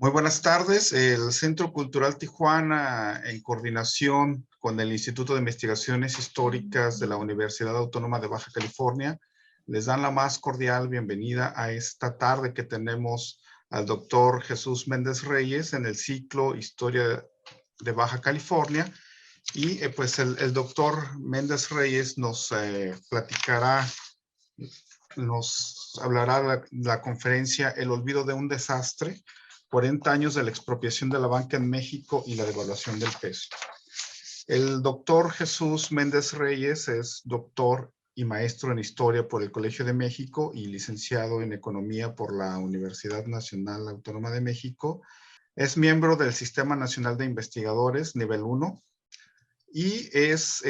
Muy buenas tardes. El Centro Cultural Tijuana, en coordinación con el Instituto de Investigaciones Históricas de la Universidad Autónoma de Baja California, les dan la más cordial bienvenida a esta tarde que tenemos al doctor Jesús Méndez Reyes en el ciclo Historia de Baja California. Y pues el doctor Méndez Reyes nos platicará, nos hablará la conferencia El olvido de un desastre, 40 años de la expropiación de la banca en México y la devaluación del peso. El doctor Jesús Méndez Reyes es doctor y maestro en Historia por el Colegio de México y licenciado en Economía por la Universidad Nacional Autónoma de México. Es miembro del Sistema Nacional de Investigadores, nivel 1, y es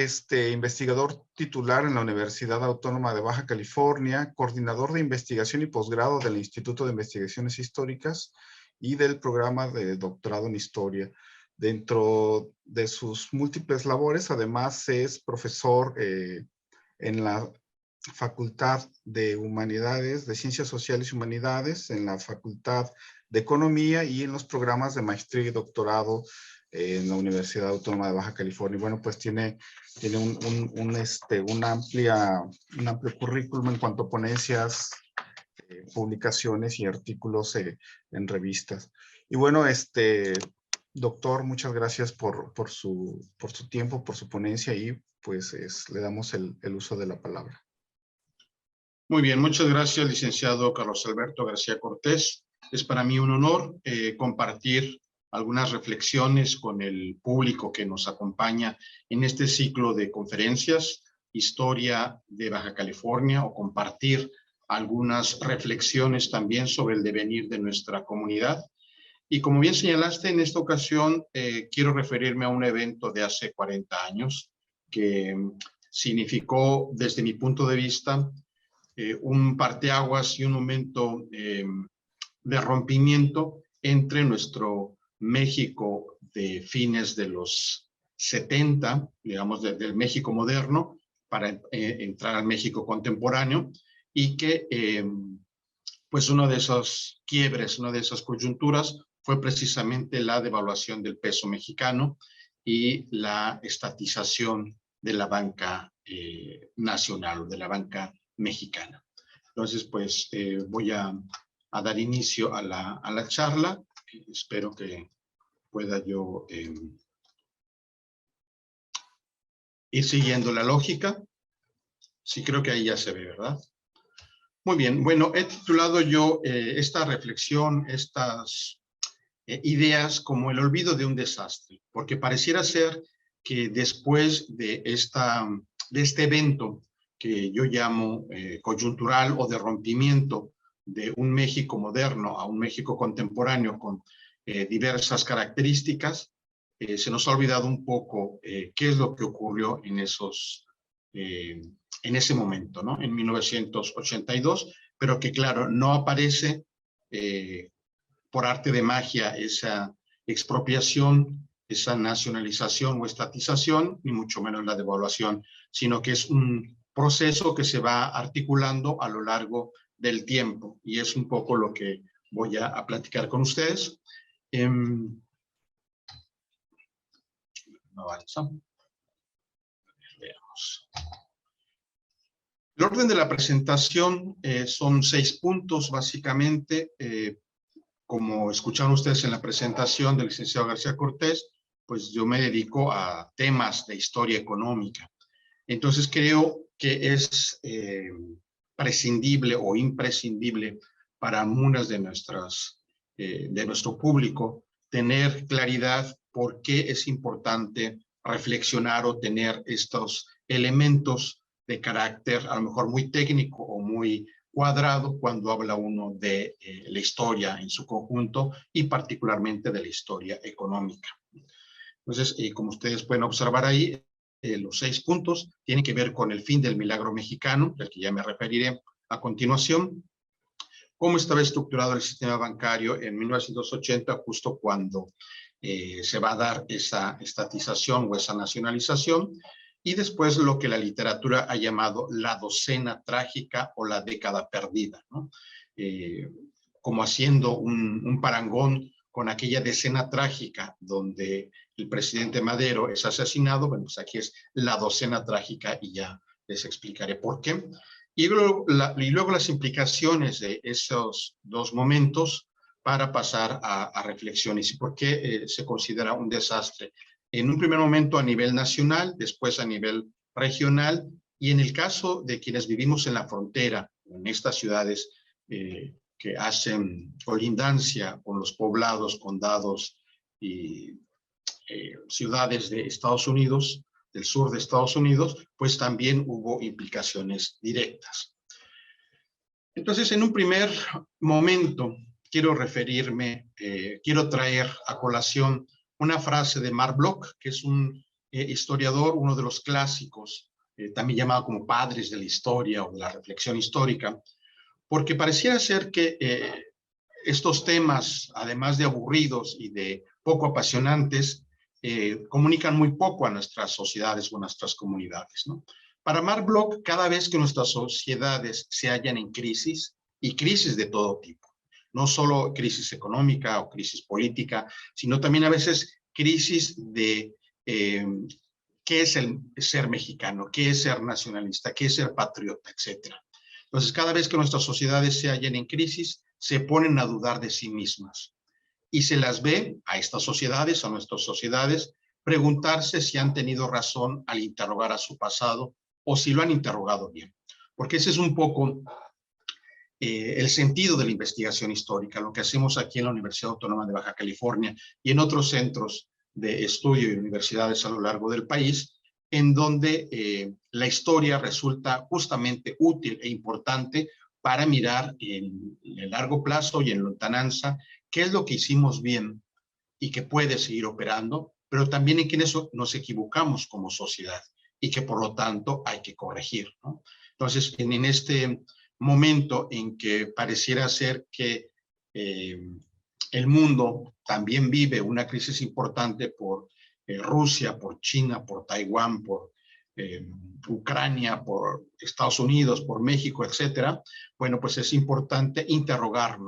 investigador titular en la Universidad Autónoma de Baja California, coordinador de investigación y posgrado del Instituto de Investigaciones Históricas y del programa de doctorado en Historia. Dentro de sus múltiples labores, además es profesor en la Facultad de Humanidades, de Ciencias Sociales y Humanidades, en la Facultad de Economía y en los programas de maestría y doctorado en la Universidad Autónoma de Baja California. Bueno, pues tiene un amplio currículum en cuanto a ponencias, publicaciones y artículos en revistas. Y bueno, doctor, muchas gracias por su tiempo, por su ponencia y pues le damos el uso de la palabra. Muy bien, muchas gracias, licenciado Carlos Alberto García Cortés. Es para mí un honor compartir algunas reflexiones con el público que nos acompaña en este ciclo de conferencias, Historia de Baja California, o compartir algunas reflexiones también sobre el devenir de nuestra comunidad. Y como bien señalaste, en esta ocasión quiero referirme a un evento de hace 40 años que significó, desde mi punto de vista, un parteaguas y un momento de rompimiento entre nuestro México de fines de los 70, digamos, del México moderno, para entrar al México contemporáneo, y que pues uno de esos quiebres, una de esas coyunturas fue precisamente la devaluación del peso mexicano y la estatización de la banca nacional, o de la banca mexicana. Entonces, pues voy a dar inicio a la charla. Espero que pueda yo ir siguiendo la lógica. Sí, creo que ahí ya se ve, ¿verdad? Muy bien. Bueno, he titulado yo esta reflexión, estas ideas, como el olvido de un desastre, porque pareciera ser que después de este evento que yo llamo coyuntural o de rompimiento de un México moderno a un México contemporáneo con diversas características, se nos ha olvidado un poco qué es lo que ocurrió en ese momento, ¿no? En 1982, pero que claro, no aparece por arte de magia esa expropiación, esa nacionalización o estatización, ni mucho menos la devaluación, sino que es un proceso que se va articulando a lo largo del tiempo, y es un poco lo que voy a platicar con ustedes. No avanza. Veamos. El orden de la presentación son 6 puntos, básicamente. Como escucharon ustedes en la presentación del licenciado García Cortés, pues yo me dedico a temas de historia económica. Entonces creo que es prescindible o imprescindible para algunas de nuestro público tener claridad por qué es importante reflexionar o tener estos elementos de carácter a lo mejor muy técnico o muy cuadrado cuando habla uno de la historia en su conjunto y particularmente de la historia económica. Entonces, como ustedes pueden observar ahí, los 6 puntos tienen que ver con el fin del milagro mexicano, del que ya me referiré a continuación. Cómo estaba estructurado el sistema bancario en 1980, justo cuando se va a dar esa estatización o esa nacionalización, y después lo que la literatura ha llamado la docena trágica o la década perdida, ¿no? Como haciendo un parangón con aquella decena trágica donde el presidente Madero es asesinado. Bueno, pues aquí es la docena trágica y ya les explicaré por qué. Y luego las implicaciones de esos dos momentos para pasar a reflexiones y por qué se considera un desastre. En un primer momento a nivel nacional, después a nivel regional, y en el caso de quienes vivimos en la frontera, en estas ciudades que hacen colindancia con los poblados, condados y ciudades de Estados Unidos, del sur de Estados Unidos, pues también hubo implicaciones directas. Entonces, en un primer momento, quiero traer a colación una frase de Marc Bloch, que es un historiador, uno de los clásicos, también llamado como padres de la historia o de la reflexión histórica, porque pareciera ser que estos temas, además de aburridos y de poco apasionantes, comunican muy poco a nuestras sociedades o a nuestras comunidades, ¿no? Para Marc Bloch, cada vez que nuestras sociedades se hallan en crisis, y crisis de todo tipo, no solo crisis económica o crisis política, sino también a veces crisis de qué es el ser mexicano, qué es ser nacionalista, qué es ser patriota, etcétera. Entonces, cada vez que nuestras sociedades se hallan en crisis, se ponen a dudar de sí mismas. Y se las ve a estas sociedades, a nuestras sociedades, preguntarse si han tenido razón al interrogar a su pasado o si lo han interrogado bien. Porque ese es un poco el sentido de la investigación histórica, lo que hacemos aquí en la Universidad Autónoma de Baja California y en otros centros de estudio y universidades a lo largo del país, en donde la historia resulta justamente útil e importante para mirar en el largo plazo y en lontananza qué es lo que hicimos bien y que puede seguir operando, pero también en que en eso nos equivocamos como sociedad y que por lo tanto hay que corregir, ¿no? Entonces, en este momento en que pareciera ser que el mundo también vive una crisis importante por Rusia, por China, por Taiwán, por Ucrania, por Estados Unidos, por México, etcétera, bueno, pues es importante interrogar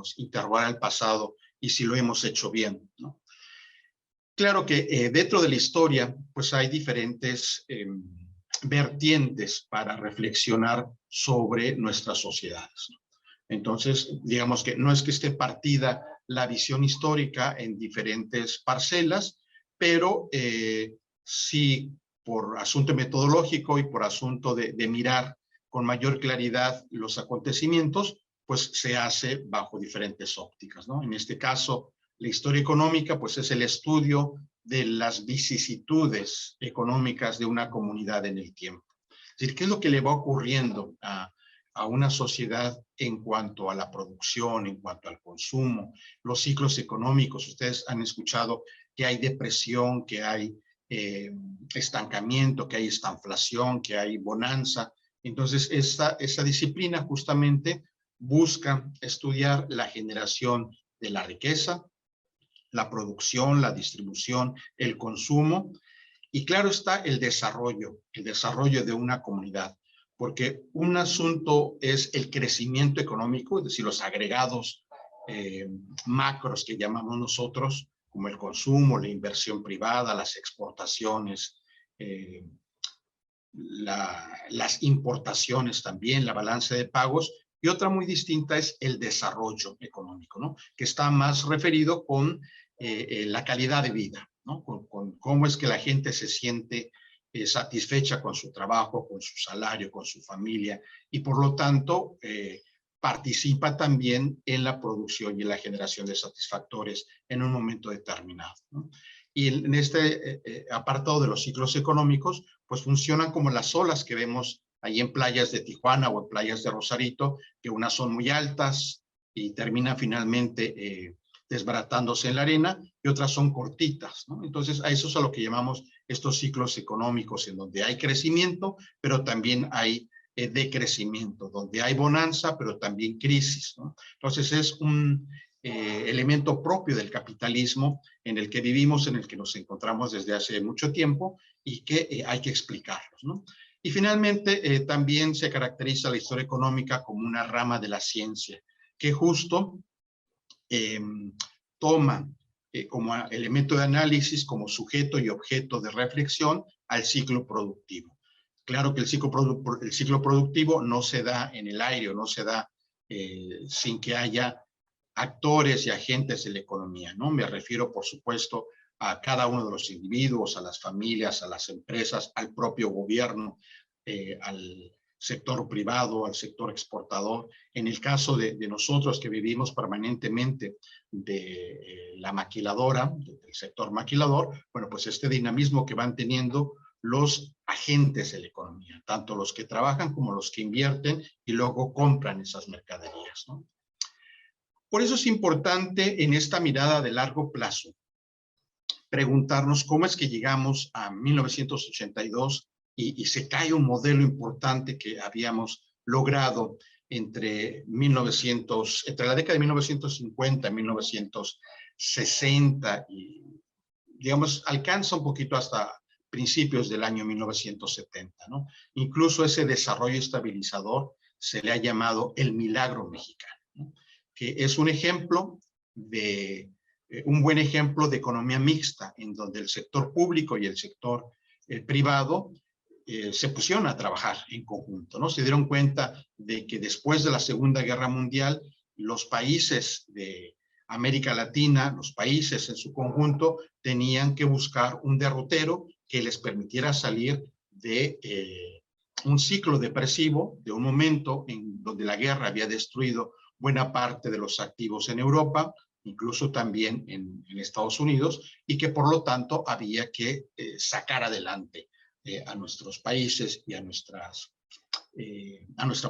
al pasado y si lo hemos hecho bien, ¿no? Claro que dentro de la historia, pues hay diferentes vertientes para reflexionar sobre nuestras sociedades, ¿no? Entonces, digamos que no es que esté partida la visión histórica en diferentes parcelas, pero sí por asunto metodológico y por asunto de mirar con mayor claridad los acontecimientos, pues se hace bajo diferentes ópticas, ¿no? En este caso, la historia económica, pues es el estudio de las vicisitudes económicas de una comunidad en el tiempo. Es decir, ¿qué es lo que le va ocurriendo a una sociedad en cuanto a la producción, en cuanto al consumo, los ciclos económicos? Ustedes han escuchado que hay depresión, que hay estancamiento, que hay estanflación, que hay bonanza. Entonces, esa disciplina justamente busca estudiar la generación de la riqueza, la producción, la distribución, el consumo, y claro está el desarrollo de una comunidad, porque un asunto es el crecimiento económico, es decir, los agregados macros que llamamos nosotros, como el consumo, la inversión privada, las exportaciones, las importaciones también, la balanza de pagos, y otra muy distinta es el desarrollo económico, ¿no? Que está más referido con la calidad de vida, ¿no? Con cómo es que la gente se siente satisfecha con su trabajo, con su salario, con su familia, y por lo tanto participa también en la producción y en la generación de satisfactores en un momento determinado, ¿no? Y en este apartado de los ciclos económicos, pues funcionan como las olas que vemos ahí en playas de Tijuana o en playas de Rosarito, que unas son muy altas y terminan finalmente desbaratándose en la arena, y otras son cortitas, ¿no? Entonces, a eso es a lo que llamamos estos ciclos económicos, en donde hay crecimiento, pero también hay decrecimiento, donde hay bonanza, pero también crisis, ¿no? Entonces, es un elemento propio del capitalismo en el que vivimos, en el que nos encontramos desde hace mucho tiempo y que hay que explicarlos, ¿no? Y finalmente, también se caracteriza la historia económica como una rama de la ciencia, que justo toma como elemento de análisis, como sujeto y objeto de reflexión al ciclo productivo. Claro que el ciclo productivo no se da en el aire, o no se da sin que haya actores y agentes de la economía, ¿no? Me refiero, por supuesto, a cada uno de los individuos, a las familias, a las empresas, al propio gobierno, al sector privado, al sector exportador. En el caso de nosotros que vivimos permanentemente de la maquiladora, del sector maquilador, bueno, pues este dinamismo que van teniendo los agentes de la economía, tanto los que trabajan como los que invierten y luego compran esas mercaderías, ¿no? Por eso es importante en esta mirada de largo plazo preguntarnos cómo es que llegamos a 1982 y se cae un modelo importante que habíamos logrado entre la década de 1950 y 1960 y, digamos, alcanza un poquito hasta principios del año 1970, ¿no? Incluso ese desarrollo estabilizador se le ha llamado el milagro mexicano, ¿no? Que es un ejemplo un buen ejemplo de economía mixta, en donde el sector público y el sector privado se pusieron a trabajar en conjunto, ¿no? Se dieron cuenta de que después de la Segunda Guerra Mundial, los países de América Latina, los países en su conjunto, tenían que buscar un derrotero que les permitiera salir de un ciclo depresivo, de un momento en donde la guerra había destruido buena parte de los activos en Europa, incluso también en Estados Unidos, y que por lo tanto había que sacar adelante a nuestros países y a nuestra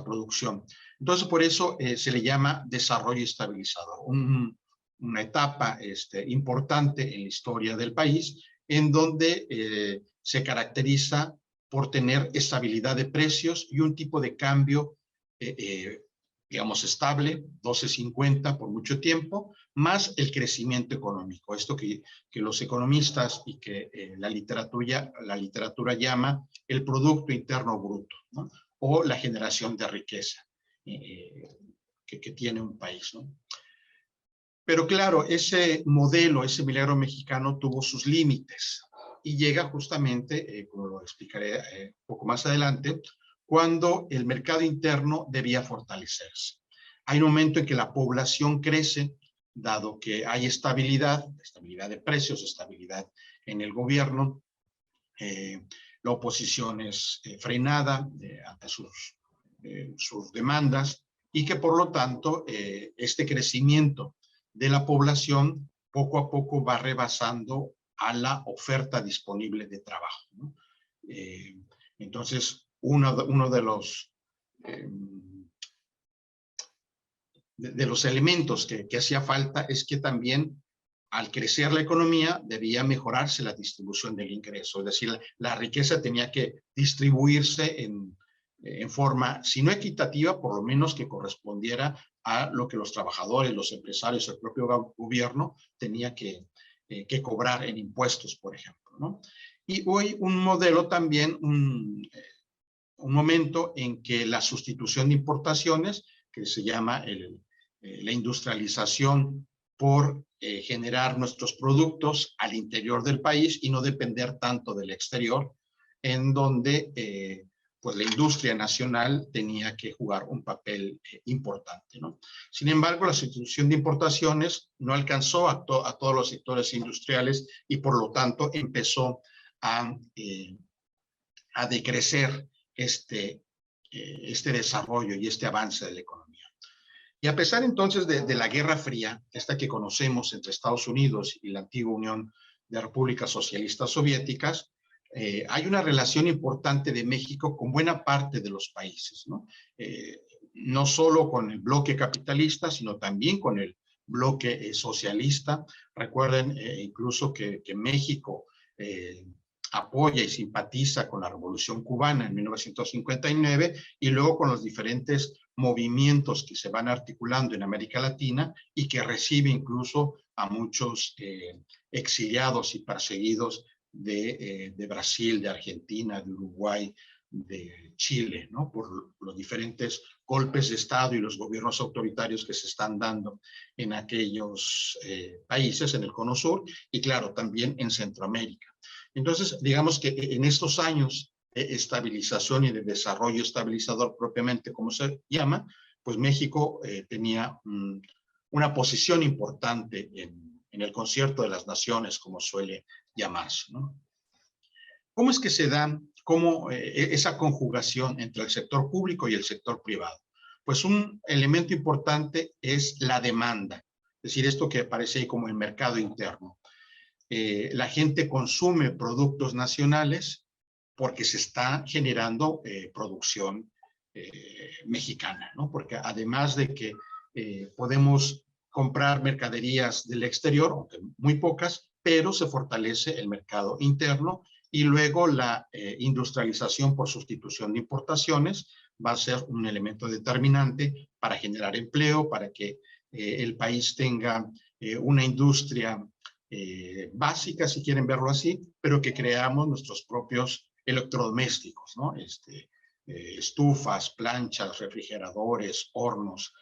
producción. Entonces, por eso se le llama desarrollo estabilizador, una etapa importante en la historia del país, en donde se caracteriza por tener estabilidad de precios y un tipo de cambio digamos, estable, 12.50 por mucho tiempo, más el crecimiento económico. Esto que los economistas y que la literatura llama el Producto Interno Bruto, ¿no? O la generación de riqueza que tiene un país, ¿no? Pero claro, ese modelo, ese milagro mexicano tuvo sus límites y llega justamente, como lo explicaré un poco más adelante, cuando el mercado interno debía fortalecerse. Hay un momento en que la población crece, dado que hay estabilidad de precios, estabilidad en el gobierno, la oposición es frenada ante sus demandas y que por lo tanto este crecimiento de la población poco a poco va rebasando a la oferta disponible de trabajo, ¿no? Entonces, uno de los elementos que hacía falta es que también al crecer la economía debía mejorarse la distribución del ingreso, es decir, la riqueza tenía que distribuirse en forma, si no equitativa, por lo menos que correspondiera a lo que los trabajadores, los empresarios, el propio gobierno tenía que cobrar en impuestos, por ejemplo, ¿no? Y hoy un modelo también, un momento en que la sustitución de importaciones, que se llama la industrialización por generar nuestros productos al interior del país y no depender tanto del exterior, en donde pues la industria nacional tenía que jugar un papel importante, ¿no? Sin embargo, la sustitución de importaciones no alcanzó a todos los sectores industriales y por lo tanto empezó a decrecer este desarrollo y este avance de la economía. Y a pesar entonces de la Guerra Fría, esta que conocemos entre Estados Unidos y la antigua Unión de Repúblicas Socialistas Soviéticas, hay una relación importante de México con buena parte de los países, ¿no? No solo con el bloque capitalista, sino también con el bloque socialista. Recuerden incluso que México apoya y simpatiza con la Revolución Cubana en 1959 y luego con los diferentes movimientos que se van articulando en América Latina y que recibe incluso a muchos exiliados y perseguidos de Brasil, de Argentina, de Uruguay, de Chile, ¿no? Por los diferentes golpes de Estado y los gobiernos autoritarios que se están dando en aquellos países en el Cono Sur y claro, también en Centroamérica. Entonces, digamos que en estos años de estabilización y de desarrollo estabilizador propiamente, como se llama, pues México tenía una posición importante en el concierto de las naciones, como suele llamarse, ¿no? ¿Cómo es que se da esa conjugación entre el sector público y el sector privado? Pues un elemento importante es la demanda, es decir, esto que aparece ahí como el mercado interno. La gente consume productos nacionales porque se está generando producción mexicana, ¿no? Porque además de que podemos comprar mercaderías del exterior, aunque muy pocas, pero se fortalece el mercado interno y luego la industrialización por sustitución de importaciones va a ser un elemento determinante para generar empleo, para que el país tenga una industria básica, si quieren verlo así, pero que creamos nuestros propios electrodomésticos, ¿no? Estufas, planchas, refrigeradores, hornos,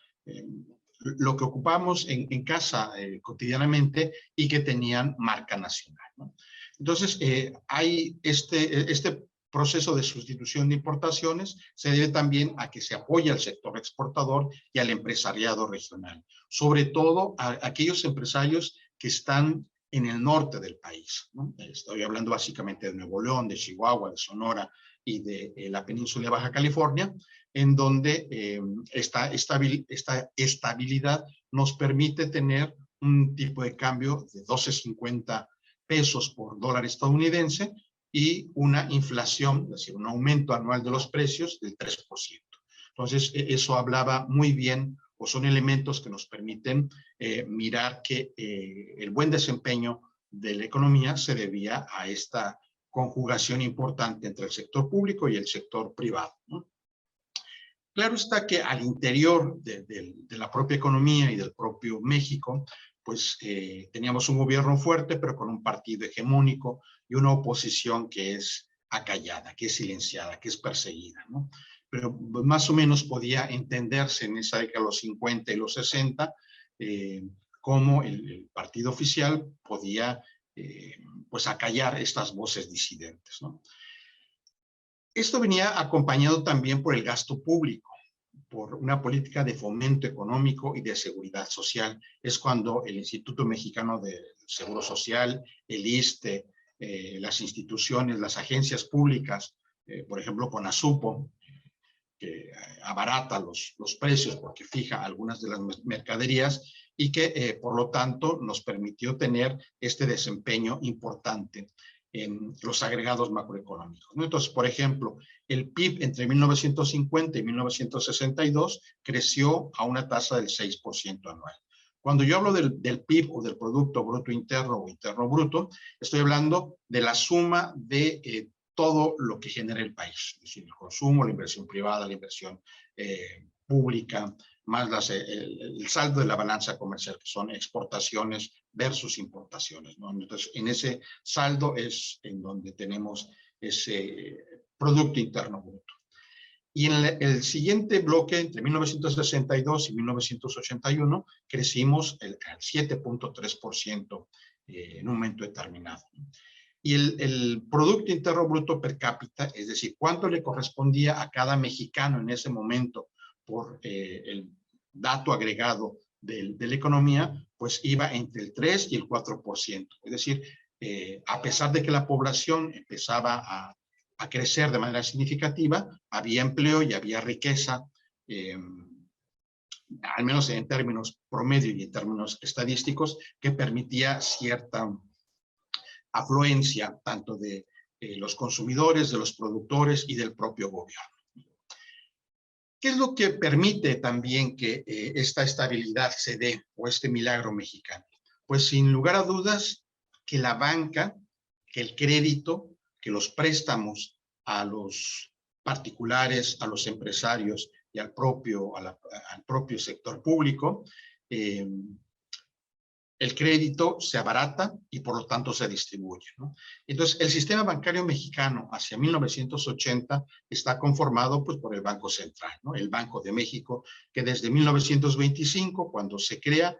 lo que ocupamos en casa cotidianamente y que tenían marca nacional, ¿no? Entonces, hay este proceso de sustitución de importaciones se debe también a que se apoya al sector exportador y al empresariado regional, sobre todo a aquellos empresarios que están en el norte del país, ¿no? Estoy hablando básicamente de Nuevo León, de Chihuahua, de Sonora y de la península de Baja California, en donde esta estabilidad nos permite tener un tipo de cambio de 12.50 pesos por dólar estadounidense y una inflación, es decir, un aumento anual de los precios del 3%. Entonces, eso hablaba muy bien, o son elementos que nos permiten mirar que el buen desempeño de la economía se debía a esta conjugación importante entre el sector público y el sector privado, ¿no? Claro está que al interior de la propia economía y del propio México, pues teníamos un gobierno fuerte, pero con un partido hegemónico y una oposición que es acallada, que es silenciada, que es perseguida, ¿no? Pero más o menos podía entenderse en esa década de los 50 y los 60 cómo el partido oficial podía pues acallar estas voces disidentes, ¿no? Esto venía acompañado también por el gasto público, por una política de fomento económico y de seguridad social. Es cuando el Instituto Mexicano de Seguro Social, el ISSSTE, las instituciones, las agencias públicas, por ejemplo, CONASUPO, que abarata los precios porque fija algunas de las mercaderías y que, por lo tanto, nos permitió tener este desempeño importante en los agregados macroeconómicos, ¿no? Entonces, por ejemplo, el PIB entre 1950 y 1962 creció a una tasa del 6% anual. Cuando yo hablo del PIB o del Producto Bruto Interno o Interno Bruto, estoy hablando de la suma de todo lo que genera el país, es decir, el consumo, la inversión privada, la inversión pública, más el saldo de la balanza comercial, que son exportaciones versus importaciones, ¿no? Entonces, en ese saldo es en donde tenemos ese Producto Interno Bruto. Y en el siguiente bloque, entre 1962 y 1981, crecimos al 7.3% en un momento determinado. Y el Producto Interno Bruto per cápita, es decir, cuánto le correspondía a cada mexicano en ese momento por el dato agregado de la economía, pues iba entre el 3 y el 4%. Es decir, a pesar de que la población empezaba a crecer de manera significativa, había empleo y había riqueza, al menos en términos promedio y en términos estadísticos, que permitía cierta afluencia tanto de los consumidores, de los productores y del propio gobierno. ¿Qué es lo que permite también que esta estabilidad se dé o este milagro mexicano? Pues sin lugar a dudas que la banca, que el crédito, que los préstamos a los particulares, a los empresarios y al propio sector público el crédito se abarata y por lo tanto se distribuye, ¿no? Entonces, el sistema bancario mexicano hacia 1980 está conformado pues, por el Banco Central, ¿no? El Banco de México, que desde 1925, cuando se crea,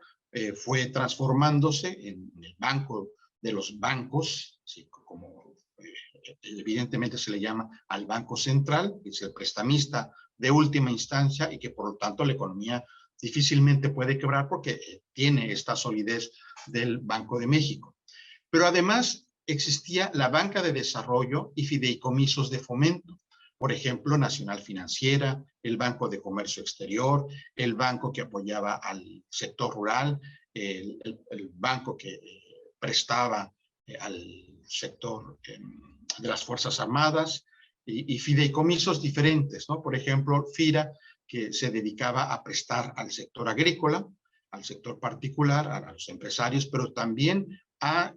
fue transformándose en el banco de los bancos, así como evidentemente se le llama al Banco Central, que es el prestamista de última instancia y que por lo tanto la economía difícilmente puede quebrar porque tiene esta solidez del Banco de México. Pero además existía la banca de desarrollo y fideicomisos de fomento. Por ejemplo, Nacional Financiera, el Banco de Comercio Exterior, el banco que apoyaba al sector rural, el banco que prestaba al sector de las Fuerzas Armadas y fideicomisos diferentes, ¿no? Por ejemplo, FIRA, que se dedicaba a prestar al sector agrícola, al sector particular, a los empresarios, pero también a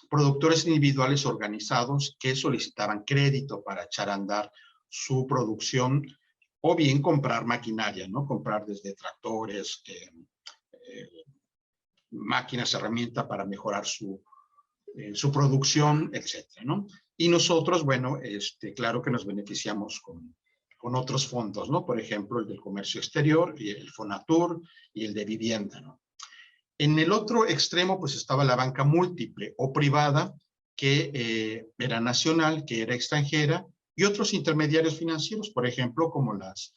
productores individuales organizados que solicitaban crédito para echar a andar su producción o bien comprar maquinaria, ¿no? Comprar desde tractores, máquinas, herramientas para mejorar su producción, etcétera, ¿no? Y nosotros, bueno, claro que nos beneficiamos con otros fondos, ¿no? Por ejemplo, el del comercio exterior, y el Fonatur y el de vivienda, ¿no? En el otro extremo, pues estaba la banca múltiple o privada, que era nacional, que era extranjera, y otros intermediarios financieros, por ejemplo, como las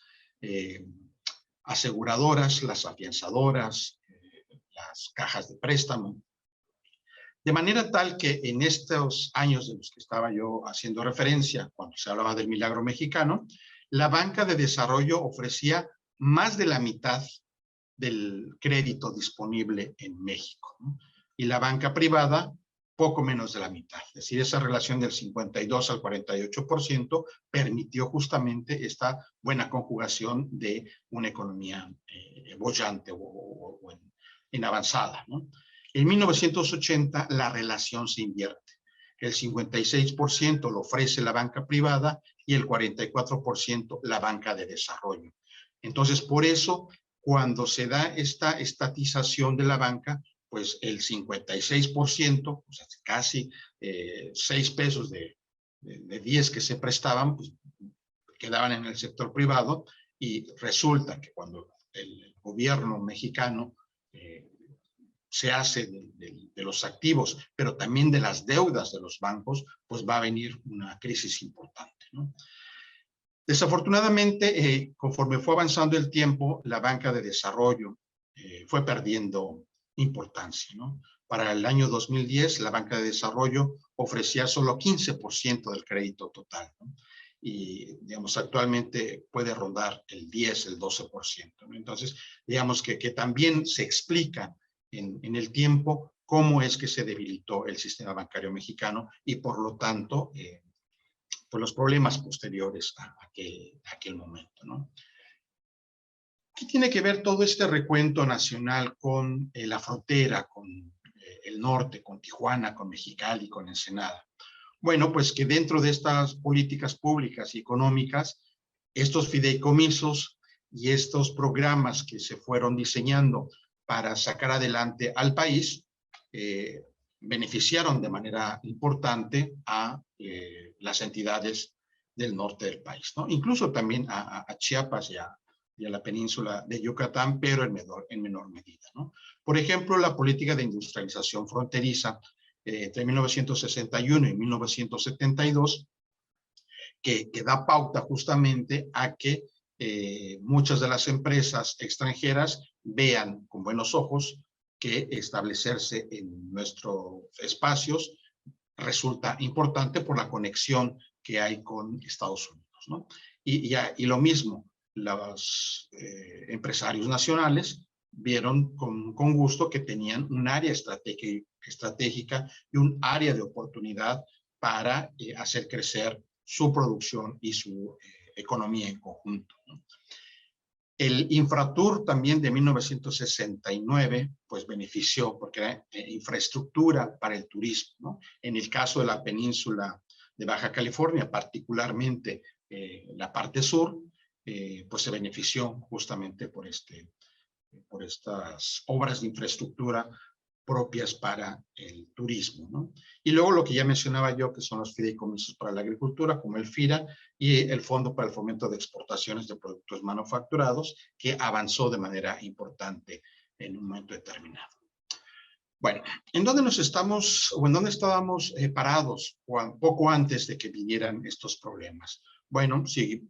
aseguradoras, las afianzadoras, las cajas de préstamo. De manera tal que en estos años de los que estaba yo haciendo referencia, cuando se hablaba del milagro mexicano, la banca de desarrollo ofrecía más de la mitad del crédito disponible en México, ¿no? Y la banca privada, poco menos de la mitad. Es decir, esa relación del 52 al 48% permitió justamente esta buena conjugación de una economía boyante o en avanzada, ¿no? En 1980 la relación se invierte. El 56% lo ofrece la banca privada y el 44% la banca de desarrollo. Entonces, por eso, cuando se da esta estatización de la banca, pues el 56%, o sea, casi 6 pesos de 10 que se prestaban, pues quedaban en el sector privado, y resulta que cuando el gobierno mexicano se hace de los activos, pero también de las deudas de los bancos, pues va a venir una crisis importante, ¿no? Desafortunadamente, conforme fue avanzando el tiempo, la banca de desarrollo fue perdiendo importancia, ¿no? Para el año 2010, la banca de desarrollo ofrecía solo 15% del crédito total, ¿no? Y, digamos, actualmente puede rondar el 10, el 12%, ¿no? Entonces, digamos que también se explica en el tiempo cómo es que se debilitó el sistema bancario mexicano y, por lo tanto, por los problemas posteriores a aquel momento, ¿no? ¿Qué tiene que ver todo este recuento nacional con la frontera, con el norte, con Tijuana, con Mexicali, con Ensenada? Bueno, pues que dentro de estas políticas públicas y económicas, estos fideicomisos y estos programas que se fueron diseñando para sacar adelante al país, beneficiaron de manera importante a las entidades del norte del país, ¿no? Incluso también a Chiapas y a la península de Yucatán, pero en menor medida, ¿no? Por ejemplo, la política de industrialización fronteriza entre 1961 y 1972, que da pauta justamente a que muchas de las empresas extranjeras vean con buenos ojos que establecerse en nuestros espacios resulta importante por la conexión que hay con Estados Unidos, ¿no? Y lo mismo, los empresarios nacionales vieron con gusto que tenían un área estratégica y un área de oportunidad para hacer crecer su producción y su economía en conjunto, ¿no? El Infratur también de 1969, pues benefició porque era infraestructura para el turismo, ¿no? En el caso de la península de Baja California, particularmente la parte sur, pues se benefició justamente por estas obras de infraestructura propias para el turismo, ¿no? Y luego lo que ya mencionaba yo, que son los fideicomisos para la agricultura, como el FIRA, y el Fondo para el Fomento de Exportaciones de Productos Manufacturados, que avanzó de manera importante en un momento determinado. Bueno, ¿en dónde nos estamos, o en dónde estábamos parados poco antes de que vinieran estos problemas? Bueno, si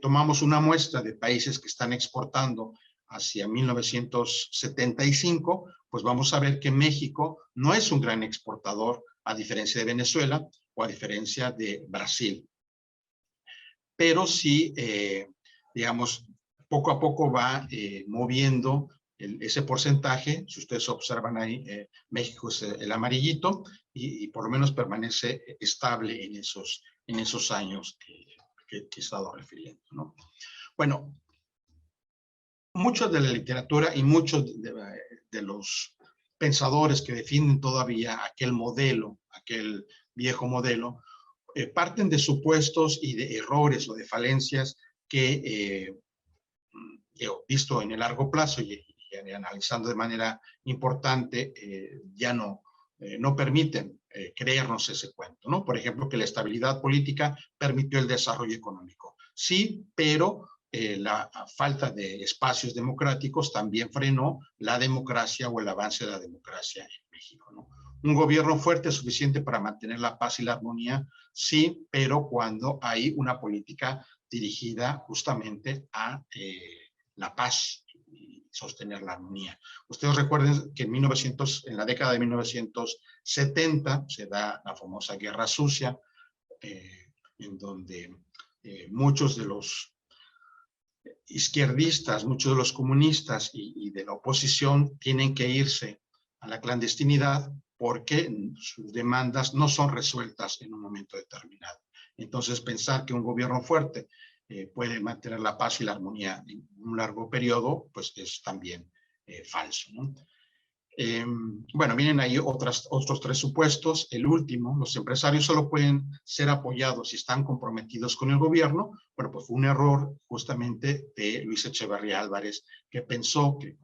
tomamos una muestra de países que están exportando hacia 1975, pues vamos a ver que México no es un gran exportador, a diferencia de Venezuela o a diferencia de Brasil. Pero sí, digamos, poco a poco va moviendo ese porcentaje. Si ustedes observan ahí, México es el amarillito y por lo menos permanece estable en esos años que he estado refiriendo, ¿no? Bueno, muchos de la literatura y muchos de los pensadores que defienden todavía aquel modelo, aquel viejo modelo, parten de supuestos y de errores o de falencias que he visto en el largo plazo y analizando de manera importante, ya no permiten creernos ese cuento, ¿no? Por ejemplo, que la estabilidad política permitió el desarrollo económico. Sí, pero la falta de espacios democráticos también frenó la democracia o el avance de la democracia en México, ¿no? Un gobierno fuerte es suficiente para mantener la paz y la armonía, sí, pero cuando hay una política dirigida justamente a la paz y sostener la armonía. Ustedes recuerden que en la década de 1970 se da la famosa Guerra Sucia, en donde muchos de los izquierdistas, muchos de los comunistas y de la oposición tienen que irse a la clandestinidad porque sus demandas no son resueltas en un momento determinado. Entonces, pensar que un gobierno fuerte puede mantener la paz y la armonía en un largo periodo, pues es también falso, ¿no? Bueno, vienen ahí otros tres supuestos. El último, los empresarios solo pueden ser apoyados si están comprometidos con el gobierno. Bueno, pues fue un error justamente de Luis Echeverría Álvarez, que pensó que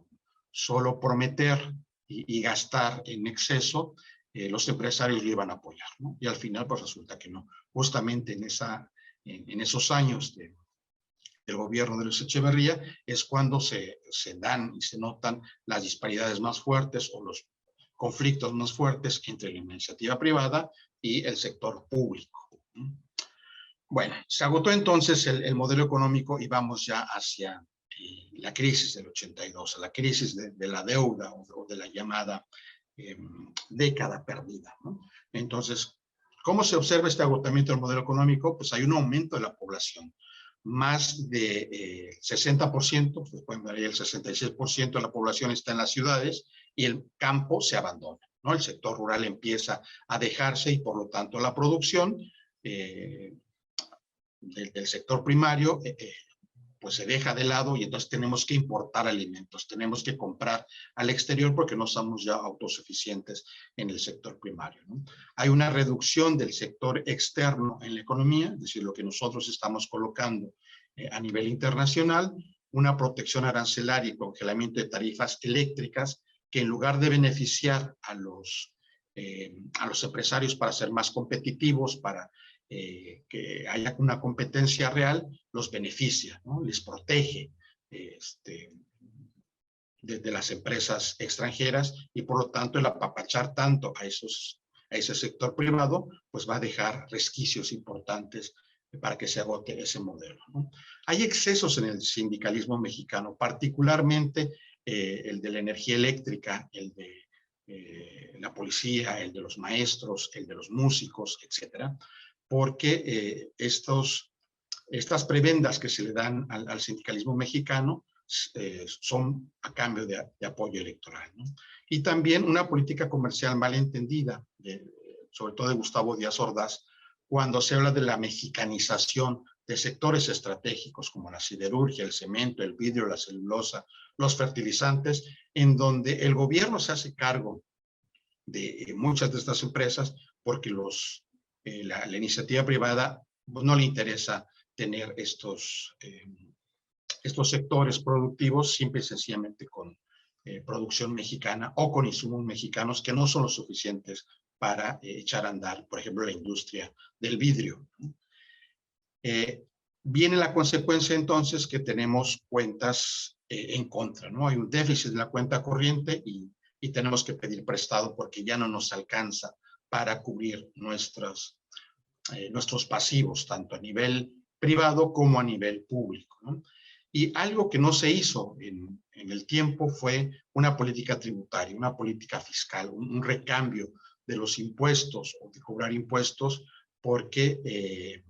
solo prometer y gastar en exceso, los empresarios lo iban a apoyar, ¿no? Y al final, pues resulta que no. Justamente en esos años del gobierno de Luis Echeverría es cuando se dan y se notan las disparidades más fuertes o los conflictos más fuertes entre la iniciativa privada y el sector público. Bueno, se agotó entonces el modelo económico y vamos ya hacia la crisis del 82, la crisis de la deuda o de la llamada década perdida, ¿no? Entonces, ¿cómo se observa este agotamiento del modelo económico? Pues hay un aumento de la población. Más de 60%, pues pueden ver ahí el 66% de la población está en las ciudades y el campo se abandona, ¿no? El sector rural empieza a dejarse y por lo tanto la producción del sector primario pues se deja de lado y entonces tenemos que importar alimentos, tenemos que comprar al exterior porque no somos ya autosuficientes en el sector primario, ¿no? Hay una reducción del sector externo en la economía, es decir, lo que nosotros estamos colocando a nivel internacional, una protección arancelaria y congelamiento de tarifas eléctricas que en lugar de beneficiar a los empresarios para ser más competitivos, para que haya una competencia real, los beneficia, ¿no? Les protege de las empresas extranjeras y por lo tanto el apapachar tanto a ese sector privado, pues va a dejar resquicios importantes para que se agote ese modelo, ¿no? Hay excesos en el sindicalismo mexicano, particularmente el de la energía eléctrica, el de la policía, el de los maestros, el de los músicos, etcétera, porque estas prebendas que se le dan al sindicalismo mexicano son a cambio de apoyo electoral, ¿no? Y también una política comercial mal entendida, sobre todo de Gustavo Díaz Ordaz, cuando se habla de la mexicanización de sectores estratégicos como la siderurgia, el cemento, el vidrio, la celulosa, los fertilizantes, en donde el gobierno se hace cargo de muchas de estas empresas porque la iniciativa privada no le interesa tener estos sectores productivos simple y sencillamente con producción mexicana o con insumos mexicanos que no son los suficientes para echar a andar, por ejemplo, la industria del vidrio. Viene la consecuencia entonces que tenemos cuentas en contra, ¿no? Hay un déficit en la cuenta corriente y tenemos que pedir prestado porque ya no nos alcanza para cubrir nuestros pasivos, tanto a nivel privado como a nivel público, ¿no? Y algo que no se hizo en el tiempo fue una política tributaria, una política fiscal, un recambio de los impuestos o de cobrar impuestos, porque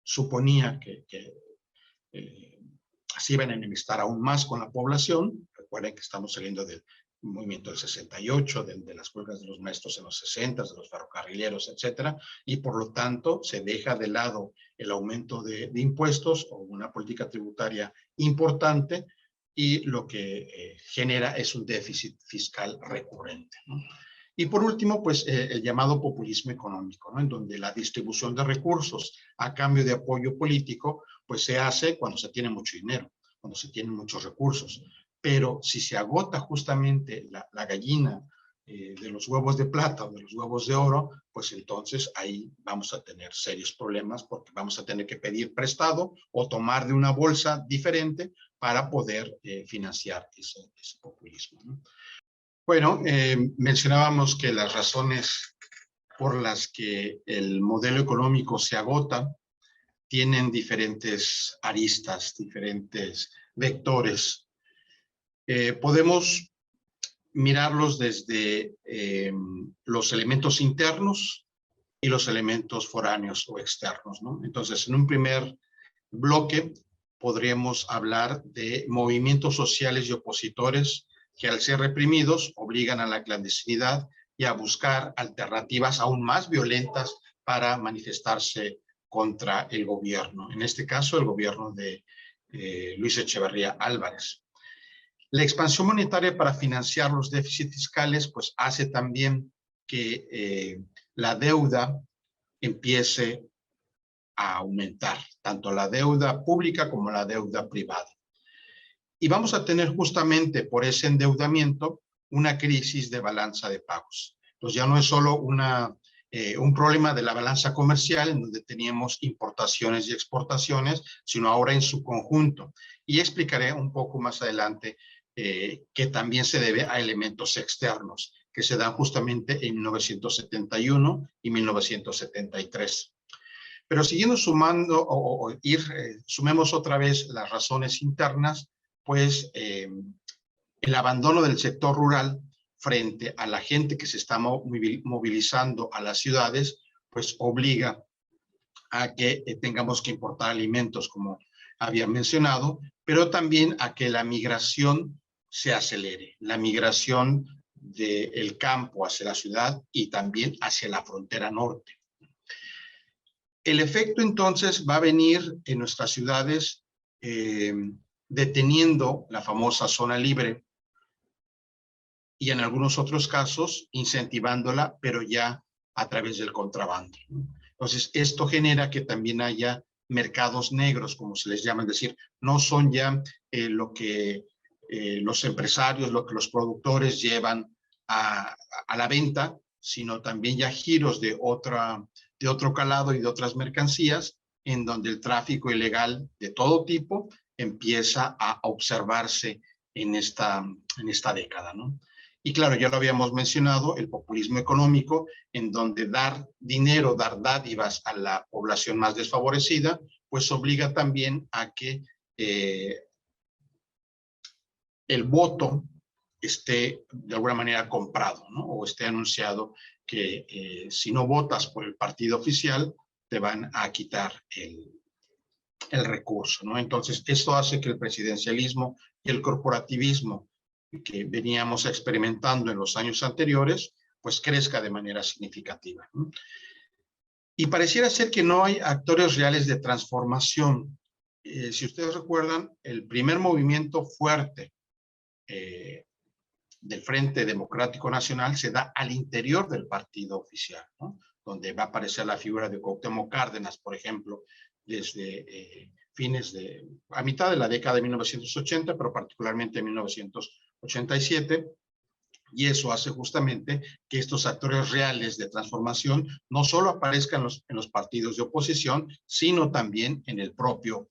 suponía que se iban a enemistar aún más con la población. Recuerden que estamos saliendo del movimiento del 68, de las huelgas de los maestros en los 60, de los ferrocarrileros, etcétera, y por lo tanto se deja de lado el aumento de impuestos o una política tributaria importante, y lo que genera es un déficit fiscal recurrente, ¿no? Y por último, pues el llamado populismo económico, ¿no? En donde la distribución de recursos a cambio de apoyo político, pues se hace cuando se tiene mucho dinero, cuando se tienen muchos recursos. Pero si se agota justamente la gallina de los huevos de plata o de los huevos de oro, pues entonces ahí vamos a tener serios problemas, porque vamos a tener que pedir prestado o tomar de una bolsa diferente para poder financiar ese populismo, ¿no? Bueno, mencionábamos que las razones por las que el modelo económico se agota tienen diferentes aristas, diferentes vectores. Podemos mirarlos desde los elementos internos y los elementos foráneos o externos, ¿no? Entonces, en un primer bloque podríamos hablar de movimientos sociales y opositores que, al ser reprimidos, obligan a la clandestinidad y a buscar alternativas aún más violentas para manifestarse contra el gobierno. En este caso, el gobierno de Luis Echeverría Álvarez. La expansión monetaria para financiar los déficits fiscales, pues hace también que la deuda empiece a aumentar, tanto la deuda pública como la deuda privada. Y vamos a tener justamente por ese endeudamiento una crisis de balanza de pagos. Entonces ya no es solo un problema de la balanza comercial, en donde teníamos importaciones y exportaciones, sino ahora en su conjunto. Y explicaré un poco más adelante que también se debe a elementos externos, que se dan justamente en 1971 y 1973. Pero siguiendo sumando sumemos otra vez las razones internas, pues el abandono del sector rural frente a la gente que se está movilizando a las ciudades, pues obliga a que tengamos que importar alimentos, como había mencionado, pero también a que la migración se acelere, la migración del campo hacia la ciudad y también hacia la frontera norte. El efecto entonces va a venir en nuestras ciudades deteniendo la famosa zona libre y en algunos otros casos incentivándola, pero ya a través del contrabando. Entonces, esto genera que también haya mercados negros, como se les llama, es decir, no son ya lo que los empresarios, lo que los productores llevan a la venta, sino también ya giros de otro calado y de otras mercancías, en donde el tráfico ilegal de todo tipo empieza a observarse en esta década, ¿no? Y claro, ya lo habíamos mencionado, el populismo económico, en donde dar dinero, dar dádivas a la población más desfavorecida, pues obliga también a que el voto esté de alguna manera comprado, ¿no? O esté anunciado que si no votas por el partido oficial, te van a quitar el recurso, ¿no? Entonces, esto hace que el presidencialismo y el corporativismo que veníamos experimentando en los años anteriores, pues crezca de manera significativa, ¿no? Y pareciera ser que no hay actores reales de transformación. Si ustedes recuerdan, el primer movimiento fuerte del Frente Democrático Nacional se da al interior del partido oficial, ¿no? Donde va a aparecer la figura de Cuauhtémoc Cárdenas, por ejemplo, desde a mitad de la década de 1980, pero particularmente en 1980 87, y eso hace justamente que estos actores reales de transformación no solo aparezcan en los partidos de oposición, sino también en el propio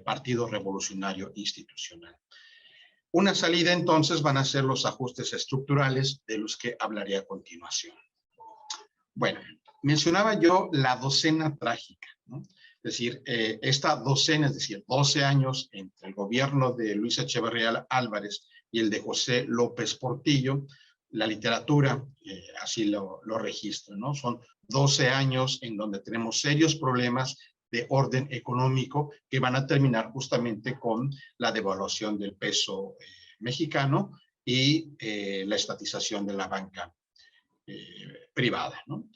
Partido Revolucionario Institucional. Una salida entonces van a ser los ajustes estructurales de los que hablaré a continuación. Bueno, mencionaba yo la docena trágica, ¿no? Es decir, esta docena, es decir, 12 años entre el gobierno de Luis Echeverría Álvarez y el de José López Portillo, la literatura así lo registra, ¿no? Son 12 años en donde tenemos serios problemas de orden económico que van a terminar justamente con la devaluación del peso mexicano y la estatización de la banca privada, ¿no?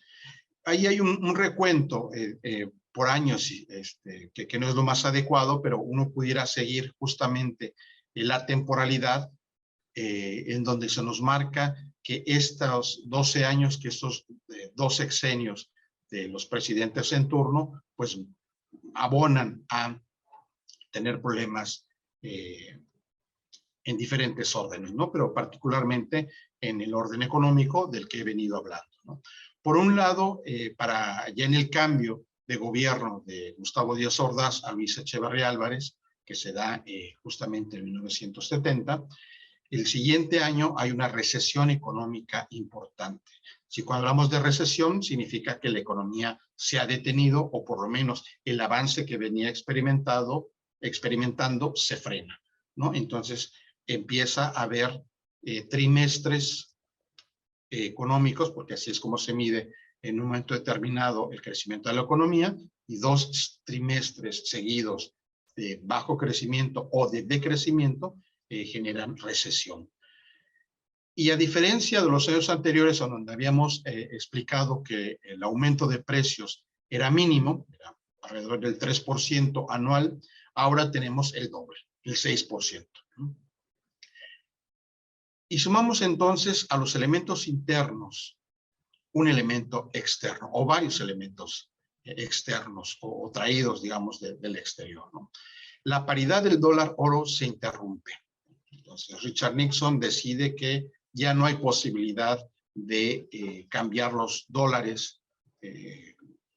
Ahí hay un recuento por años que no es lo más adecuado, pero uno pudiera seguir justamente la temporalidad en donde se nos marca que estos 12 años, que estos 2 sexenios de los presidentes en turno, pues abonan a tener problemas en diferentes órdenes, ¿no? Pero particularmente en el orden económico del que he venido hablando, ¿no? Por un lado, para ya en el cambio de gobierno de Gustavo Díaz Ordaz a Luis Echeverría Álvarez, que se da justamente en 1970, el siguiente año hay una recesión económica importante. Si cuando hablamos de recesión, significa que la economía se ha detenido o por lo menos el avance que venía experimentando se frena, ¿no? Entonces empieza a haber trimestres económicos, porque así es como se mide en un momento determinado el crecimiento de la economía, y 2 trimestres seguidos de bajo crecimiento o de decrecimiento generan recesión. Y a diferencia de los años anteriores, en donde habíamos explicado que el aumento de precios era mínimo, era alrededor del 3% anual, ahora tenemos el doble, el 6%. Y sumamos entonces a los elementos internos un elemento externo o varios elementos externos o traídos, digamos, del exterior, ¿no? La paridad del dólar-oro se interrumpe. Entonces, Richard Nixon decide que ya no hay posibilidad de cambiar los dólares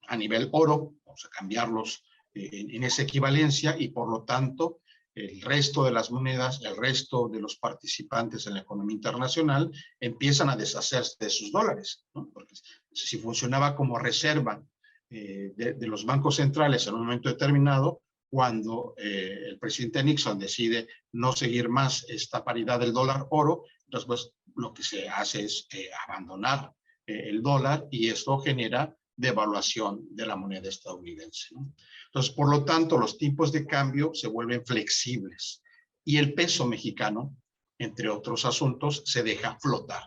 a nivel oro, vamos a cambiarlos en esa equivalencia y por lo tanto el resto de las monedas, el resto de los participantes en la economía internacional empiezan a deshacerse de sus dólares, ¿no? Porque si funcionaba como reserva de los bancos centrales en un momento determinado, cuando el presidente Nixon decide no seguir más esta paridad del dólar-oro, entonces pues, lo que se hace es abandonar el dólar y esto genera devaluación de la moneda estadounidense, ¿no? Entonces, por lo tanto, los tipos de cambio se vuelven flexibles y el peso mexicano, entre otros asuntos, se deja flotar.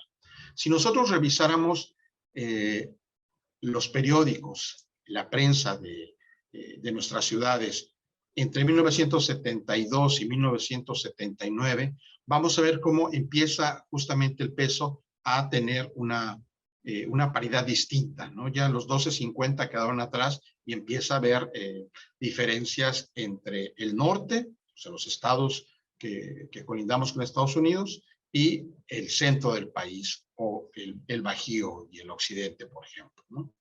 Si nosotros revisáramos los periódicos, la prensa de nuestras ciudades, entre 1972 y 1979, vamos a ver cómo empieza justamente el peso a tener una paridad distinta, ¿no? Ya los 12.50 quedaron atrás y empieza a haber diferencias entre el norte, o sea, los estados que colindamos con Estados Unidos, y el centro del país, o el Bajío y el occidente, por ejemplo, ¿no?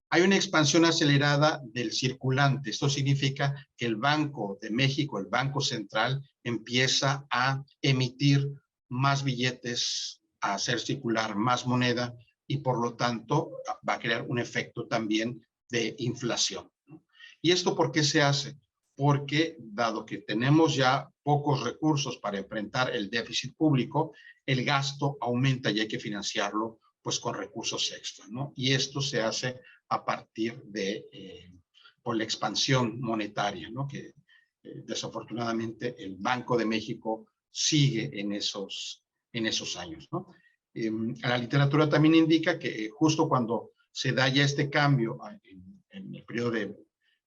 Hay una expansión acelerada del circulante. Esto significa que el Banco de México, el Banco Central, empieza a emitir más billetes, a hacer circular más moneda y por lo tanto va a crear un efecto también de inflación, ¿no? ¿Y esto por qué se hace? Porque dado que tenemos ya pocos recursos para enfrentar el déficit público, el gasto aumenta y hay que financiarlo pues con recursos extra, ¿no? Y esto se hace a partir de por la expansión monetaria, ¿no? Que desafortunadamente el Banco de México sigue en esos años, ¿no? La literatura también indica que justo cuando se da ya este cambio en el periodo de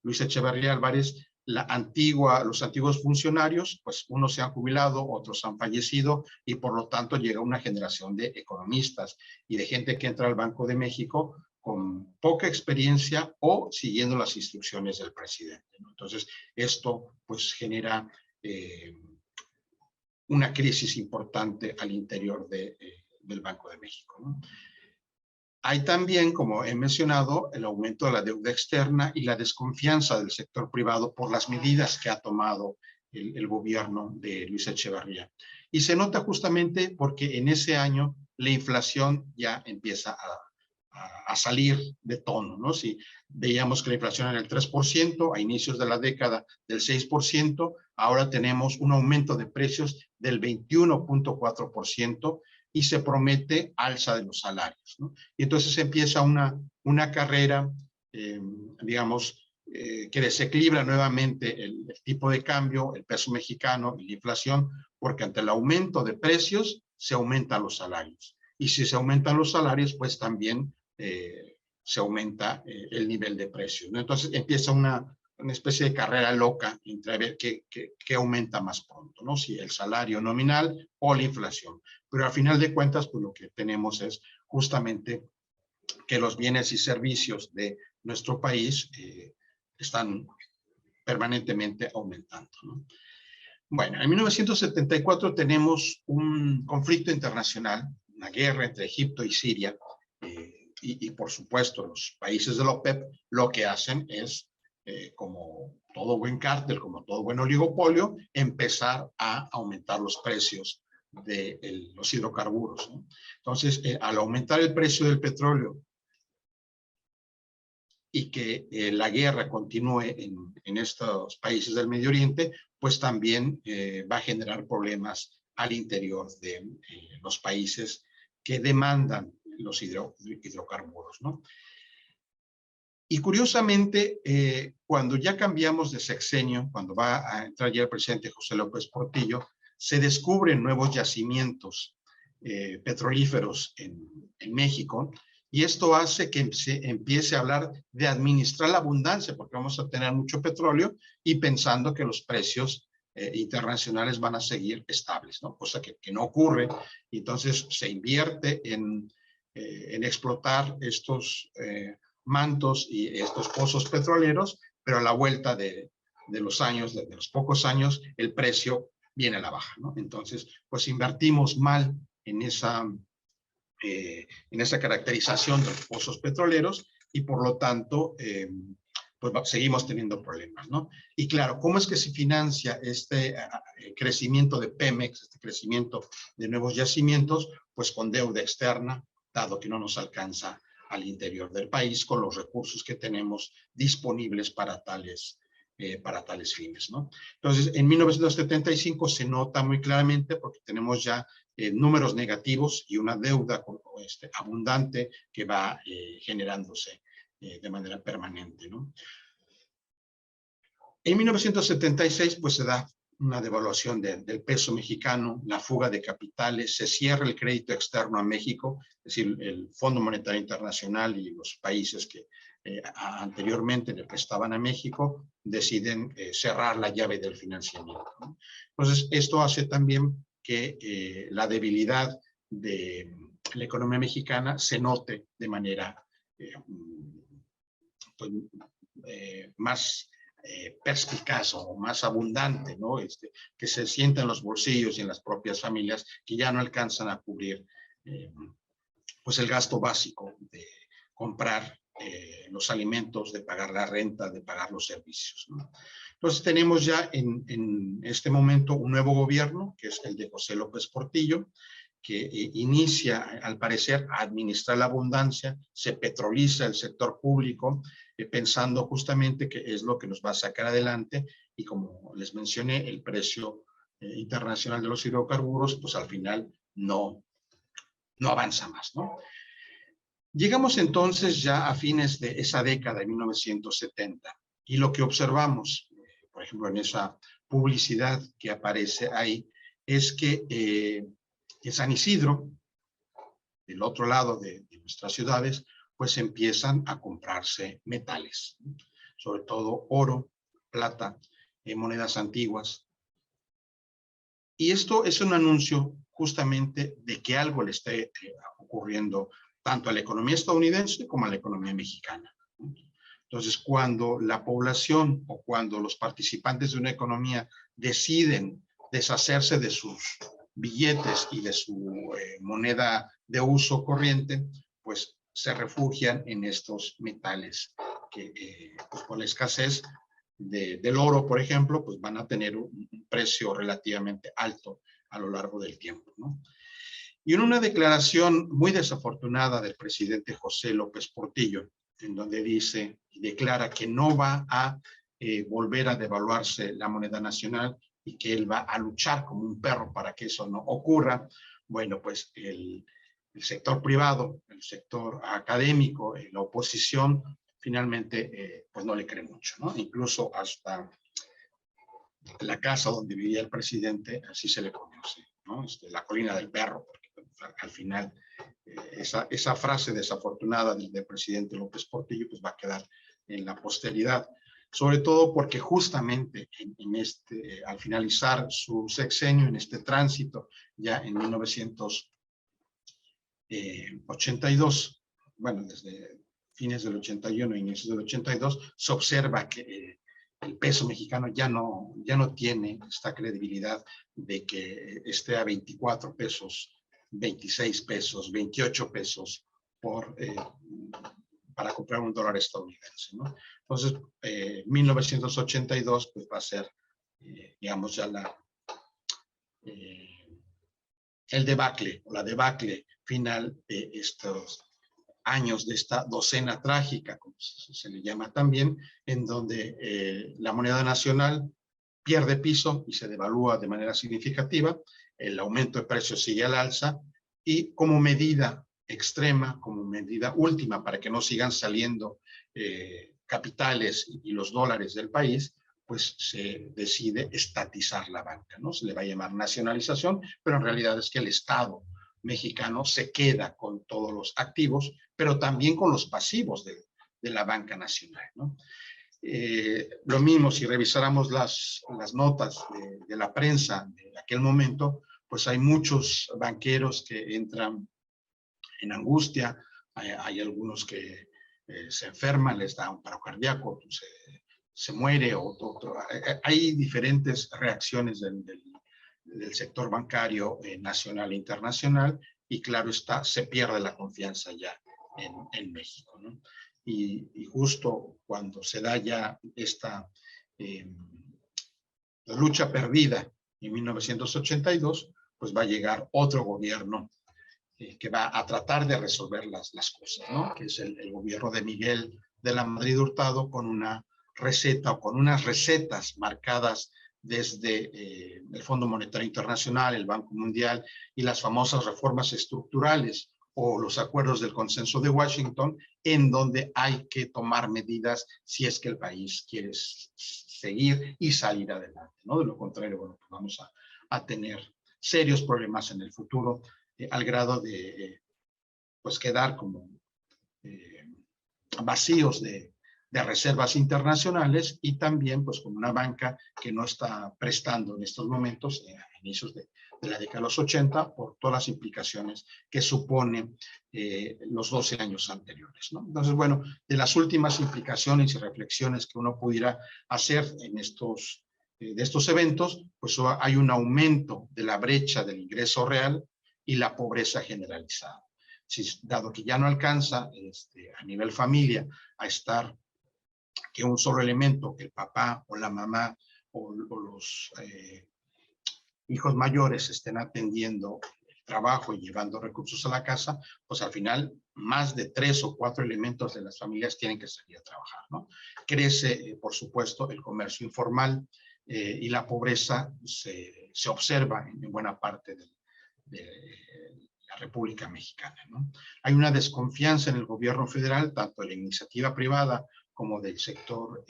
Luis Echeverría Álvarez, los antiguos funcionarios, pues unos se han jubilado, otros han fallecido y por lo tanto llega una generación de economistas y de gente que entra al Banco de México con poca experiencia o siguiendo las instrucciones del presidente, ¿no? Entonces, esto pues genera una crisis importante al interior del Banco de México, ¿no? Hay también, como he mencionado, el aumento de la deuda externa y la desconfianza del sector privado por las medidas que ha tomado el gobierno de Luis Echeverría. Y se nota justamente porque en ese año la inflación ya empieza a salir de tono, ¿no? Si veíamos que la inflación era el 3%, a inicios de la década del 6%, ahora tenemos un aumento de precios del 21.4%, y se promete alza de los salarios, ¿no? Y entonces empieza una carrera, digamos, que desequilibra nuevamente el tipo de cambio, el peso mexicano y la inflación, porque ante el aumento de precios se aumentan los salarios. Y si se aumentan los salarios, pues también se aumenta el nivel de precios, ¿no? Entonces empieza una especie de carrera loca entre a ver qué aumenta más pronto, ¿no? Si el salario nominal o la inflación. Pero al final de cuentas, pues lo que tenemos es justamente que los bienes y servicios de nuestro país están permanentemente aumentando, ¿no? Bueno, en 1974 tenemos un conflicto internacional, una guerra entre Egipto y Siria, y por supuesto los países de la OPEP lo que hacen es, como todo buen cártel, como todo buen oligopolio, empezar a aumentar los precios de los hidrocarburos, ¿no? Entonces, al aumentar el precio del petróleo y que la guerra continúe en estos países del Medio Oriente, pues también va a generar problemas al interior de los países que demandan los hidrocarburos, ¿no? Y curiosamente, cuando ya cambiamos de sexenio, cuando va a entrar ya el presidente José López Portillo, se descubren nuevos yacimientos petrolíferos en México, y esto hace que se empiece a hablar de administrar la abundancia, porque vamos a tener mucho petróleo y pensando que los precios internacionales van a seguir estables, ¿no? Cosa que no ocurre. Y entonces se invierte en explotar estos mantos y estos pozos petroleros, pero a la vuelta de los años, de los pocos años, el precio viene a la baja, ¿no? Entonces, pues invertimos mal en esa caracterización de los pozos petroleros y por lo tanto, pues seguimos teniendo problemas, ¿no? Y claro, ¿cómo es que se financia este crecimiento de Pemex, este crecimiento de nuevos yacimientos? Pues con deuda externa, dado que no nos alcanza al interior del país con los recursos que tenemos disponibles para tales fines, ¿no? Entonces, en 1975 se nota muy claramente porque tenemos ya números negativos y una deuda abundante que va generándose de manera permanente, ¿no? En 1976, pues se da una devaluación del peso mexicano, la fuga de capitales, se cierra el crédito externo a México, es decir, el Fondo Monetario Internacional y los países que anteriormente le prestaban a México deciden cerrar la llave del financiamiento, ¿no? Entonces, esto hace también que la debilidad de la economía mexicana se note de manera pues, más perspicaz o más abundante, ¿no? Que se sienta en los bolsillos y en las propias familias que ya no alcanzan a cubrir pues el gasto básico de comprar los alimentos, de pagar la renta, de pagar los servicios, ¿no? Entonces tenemos ya en este momento un nuevo gobierno, que es el de José López Portillo, que inicia, al parecer, a administrar la abundancia, se petroliza el sector público, pensando justamente que es lo que nos va a sacar adelante, y como les mencioné, el precio internacional de los hidrocarburos, pues al final no avanza más, ¿no? Llegamos entonces ya a fines de esa década de 1970, y lo que observamos, por ejemplo, en esa publicidad que aparece ahí, es que en San Isidro, del otro lado de nuestras ciudades, pues empiezan a comprarse metales, ¿no? Sobre todo oro, plata, monedas antiguas. Y esto es un anuncio justamente de que algo le está ocurriendo tanto a la economía estadounidense como a la economía mexicana, ¿no? Entonces, cuando la población o cuando los participantes de una economía deciden deshacerse de sus billetes y de su moneda de uso corriente, pues se refugian en estos metales que pues por la escasez del oro, por ejemplo, pues van a tener un precio relativamente alto a lo largo del tiempo, ¿no? Y en una declaración muy desafortunada del presidente José López Portillo, en donde dice y declara que no va a volver a devaluarse la moneda nacional y que él va a luchar como un perro para que eso no ocurra, bueno, pues el sector privado, el sector académico, la oposición, finalmente pues no le cree mucho, ¿no? Incluso hasta la casa donde vivía el presidente, así se le conoce, ¿no? La colina del perro, porque al final esa frase desafortunada del presidente López Portillo pues va a quedar en la posteridad, sobre todo porque justamente al finalizar su sexenio, en este tránsito, ya en 1982, bueno, desde fines del 81 e inicios del 82, se observa que el peso mexicano ya no tiene esta credibilidad de que esté a 24 pesos, 26 pesos, 28 pesos para comprar un dólar estadounidense, ¿no? Entonces, 1982 pues va a ser, digamos, ya el debacle o la debacle final de estos años de esta docena trágica, como se le llama también, en donde la moneda nacional pierde piso y se devalúa de manera significativa, el aumento de precios sigue al alza y como medida extrema, como medida última para que no sigan saliendo capitales y los dólares del país, pues se decide estatizar la banca, ¿no? Se le va a llamar nacionalización, pero en realidad es que el Estado mexicano se queda con todos los activos, pero también con los pasivos de la banca nacional, ¿no? Lo mismo, si revisáramos las notas de la prensa de aquel momento, pues hay muchos banqueros que entran en angustia, hay algunos que se enferman, les da un paro cardíaco, se muere, hay diferentes reacciones del sector bancario nacional e internacional, y claro está, se pierde la confianza ya en México, ¿no? Y justo cuando se da ya esta la lucha perdida en 1982, pues va a llegar otro gobierno que va a tratar de resolver las cosas, ¿no? Que es el gobierno de Miguel de la Madrid Hurtado, con una receta o con unas recetas marcadas desde el Fondo Monetario Internacional, el Banco Mundial y las famosas reformas estructurales o los acuerdos del consenso de Washington, en donde hay que tomar medidas si es que el país quiere seguir y salir adelante, ¿no? De lo contrario, bueno, pues vamos a tener serios problemas en el futuro, al grado de pues quedar como vacíos de reservas internacionales, y también pues con una banca que no está prestando en estos momentos, a inicios de la década de los 80, por todas las implicaciones que suponen los 12 años anteriores, ¿no? Entonces, bueno, de las últimas implicaciones y reflexiones que uno pudiera hacer en de estos eventos, pues hay un aumento de la brecha del ingreso real y la pobreza generalizada. Dado que ya no alcanza a nivel familia a estar que un solo elemento, que el papá o la mamá o los hijos mayores estén atendiendo el trabajo y llevando recursos a la casa, pues al final más de 3 o 4 elementos de las familias tienen que salir a trabajar, ¿no? Crece, por supuesto, el comercio informal y la pobreza se observa en buena parte de la República Mexicana, ¿no? Hay una desconfianza en el gobierno federal, tanto de la iniciativa privada como del sector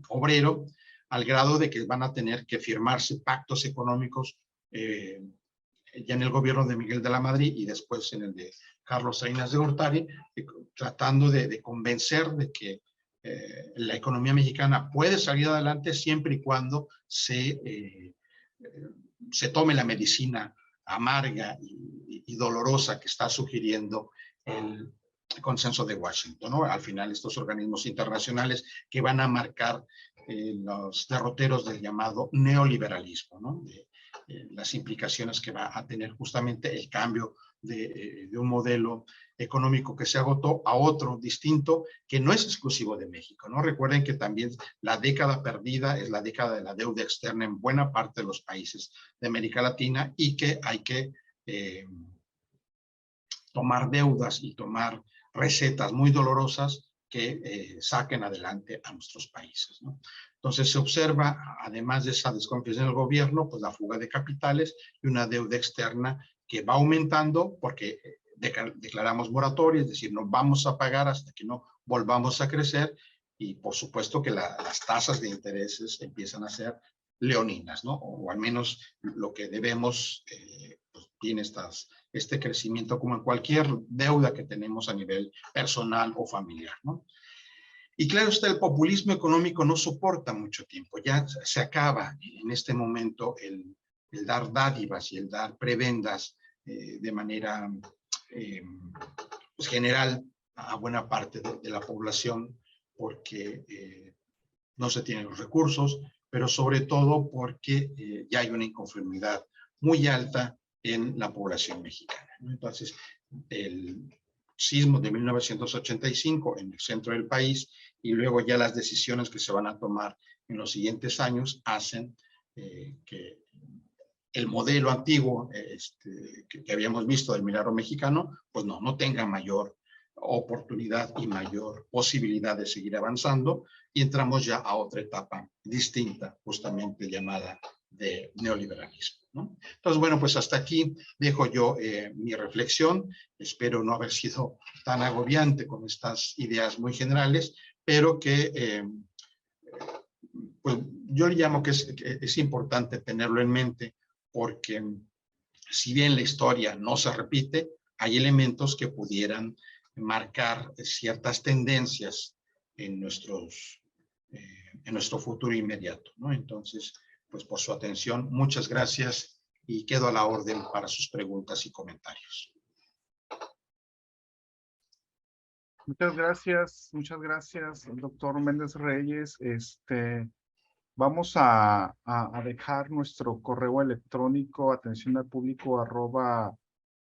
obrero, al grado de que van a tener que firmarse pactos económicos ya en el gobierno de Miguel de la Madrid y después en el de Carlos Salinas de Gortari, tratando de convencer de que la economía mexicana puede salir adelante siempre y cuando se tome la medicina amarga y dolorosa que está sugiriendo el consenso de Washington, ¿no? Al final, estos organismos internacionales que van a marcar los derroteros del llamado neoliberalismo, ¿no? las implicaciones que va a tener justamente el cambio de un modelo económico que se agotó a otro distinto que no es exclusivo de México, ¿no? Recuerden que también la década perdida es la década de la deuda externa en buena parte de los países de América Latina y que hay que tomar deudas y tomar recetas muy dolorosas que saquen adelante a nuestros países, ¿no? Entonces se observa, además de esa desconfianza en el gobierno, pues la fuga de capitales y una deuda externa que va aumentando porque declaramos moratoria, es decir, no vamos a pagar hasta que no volvamos a crecer y por supuesto que las tasas de intereses empiezan a ser leoninas, ¿no? O al menos lo que debemos pues tiene este crecimiento como en cualquier deuda que tenemos a nivel personal o familiar, ¿no? Y claro está, el populismo económico no soporta mucho tiempo, ya se acaba en este momento el dar dádivas y el dar prebendas de manera pues general a buena parte de la población porque no se tienen los recursos, pero sobre todo porque ya hay una inconformidad muy alta en la población mexicana, ¿no? Entonces, el sismo de 1985 en el centro del país y luego ya las decisiones que se van a tomar en los siguientes años hacen que el modelo antiguo que habíamos visto del milagro mexicano, pues no tenga mayor oportunidad y mayor posibilidad de seguir avanzando y entramos ya a otra etapa distinta, justamente llamada de neoliberalismo, ¿no? Entonces, bueno, pues hasta aquí dejo yo mi reflexión. Espero no haber sido tan agobiante con estas ideas muy generales, pero que pues yo le llamo que es importante tenerlo en mente porque si bien la historia no se repite, hay elementos que pudieran marcar ciertas tendencias en nuestro futuro inmediato, ¿no? Entonces, pues por su atención, muchas gracias y quedo a la orden para sus preguntas y comentarios. Muchas gracias, doctor Méndez Reyes. Vamos a dejar nuestro correo electrónico atención al público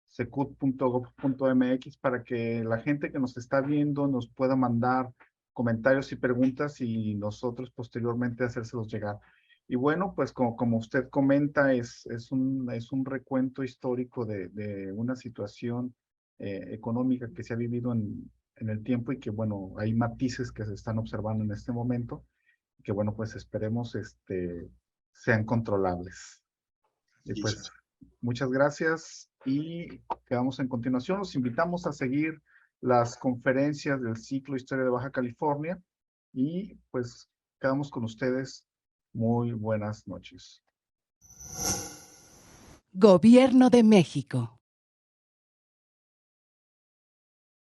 @secut.gov.mx para que la gente que nos está viendo nos pueda mandar comentarios y preguntas y nosotros posteriormente hacérselos llegar. Y bueno, pues como usted comenta, es un recuento histórico de una situación económica que se ha vivido en el tiempo y que bueno, hay matices que se están observando en este momento que bueno, pues esperemos sean controlables. Y pues muchas gracias y quedamos en continuación. Los invitamos a seguir las conferencias del ciclo Historia de Baja California y pues quedamos con ustedes. Muy buenas noches. Gobierno de México.